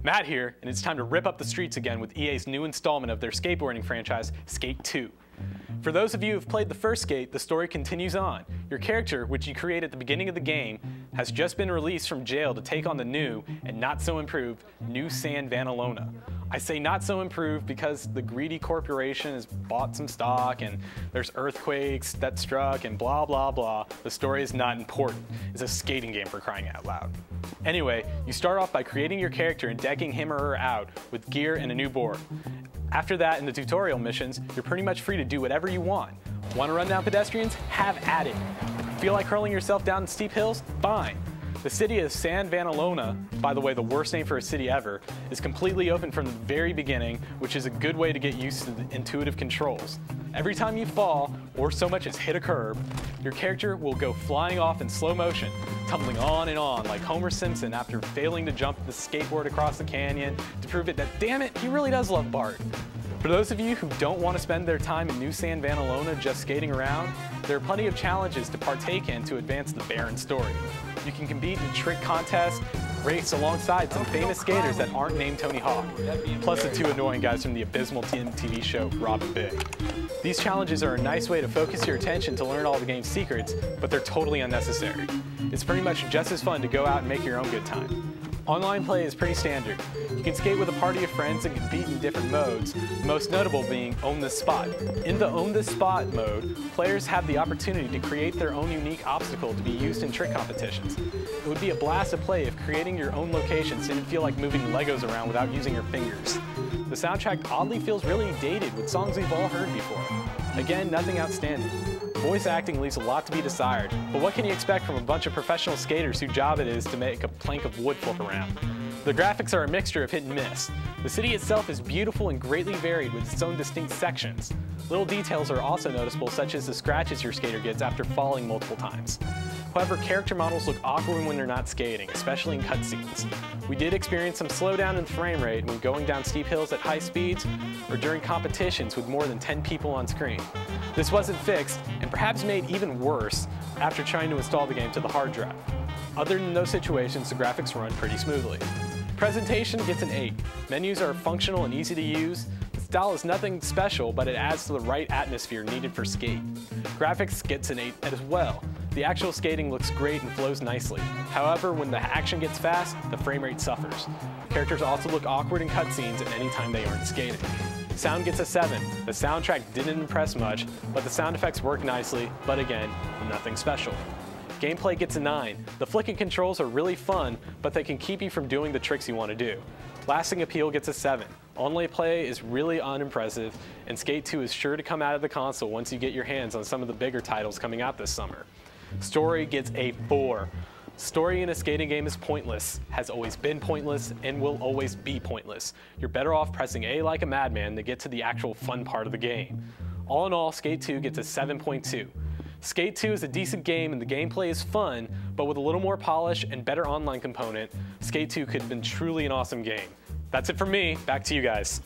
Matt here, and it's time to rip up the streets again with EA's new installment of their skateboarding franchise, Skate 2. For those of you who've played the first Skate, the story continues on. Your character, which you create at the beginning of the game, has just been released from jail to take on the new, and not so improved, new San Vanalona. I say not so improved because the greedy corporation has bought some stock and there's earthquakes that struck and blah blah blah. The story is not important. It's a skating game, for crying out loud. Anyway, you start off by creating your character and decking him or her out with gear and a new board. After that, in the tutorial missions, you're pretty much free to do whatever you want. Want to run down pedestrians? Have at it. Feel like hurling yourself down steep hills? Fine. The city of San Vanalona, by the way, the worst name for a city ever, is completely open from the very beginning, which is a good way to get used to the intuitive controls. Every time you fall, or so much as hit a curb, your character will go flying off in slow motion, tumbling on and on like Homer Simpson after failing to jump the skateboard across the canyon to prove it that, damn it, he really does love Bart. For those of you who don't want to spend their time in New San Vanalona just skating around, there are plenty of challenges to partake in to advance the barren story. You can compete in trick contests, race alongside some famous skaters that aren't named Tony Hawk, plus the two annoying guys from the abysmal TV show Rob and Big. These challenges are a nice way to focus your attention to learn all the game's secrets, but they're totally unnecessary. It's pretty much just as fun to go out and make your own good time. Online play is pretty standard. You can skate with a party of friends and compete in different modes, most notable being Own This Spot. In the Own This Spot mode, players have the opportunity to create their own unique obstacle to be used in trick competitions. It would be a blast to play if creating your own locations didn't feel like moving Legos around without using your fingers. The soundtrack oddly feels really dated with songs we've all heard before. Again, nothing outstanding. Voice acting leaves a lot to be desired, but what can you expect from a bunch of professional skaters whose job it is to make a plank of wood flip around? The graphics are a mixture of hit and miss. The city itself is beautiful and greatly varied with its own distinct sections. Little details are also noticeable, such as the scratches your skater gets after falling multiple times. However, character models look awkward when they're not skating, especially in cutscenes. We did experience some slowdown in the frame rate when going down steep hills at high speeds or during competitions with more than 10 people on screen. This wasn't fixed, and perhaps made even worse after trying to install the game to the hard drive. Other than those situations, the graphics run pretty smoothly. Presentation gets an 8. Menus are functional and easy to use. The style is nothing special, but it adds to the right atmosphere needed for skate. Graphics gets an 8 as well. The actual skating looks great and flows nicely. However, when the action gets fast, the frame rate suffers. Characters also look awkward in cutscenes at any time they aren't skating. Sound gets a 7. The soundtrack didn't impress much, but the sound effects work nicely, but again, nothing special. Gameplay gets a 9. The flicking controls are really fun, but they can keep you from doing the tricks you want to do. Lasting appeal gets a 7. Online play is really unimpressive, and Skate 2 is sure to come out of the console once you get your hands on some of the bigger titles coming out this summer. Story gets a 4. Story in a skating game is pointless, has always been pointless, and will always be pointless. You're better off pressing A like a madman to get to the actual fun part of the game. All in all, Skate 2 gets a 7.2. Skate 2 is a decent game and the gameplay is fun, but with a little more polish and better online component, Skate 2 could have been truly an awesome game. That's it from me, back to you guys.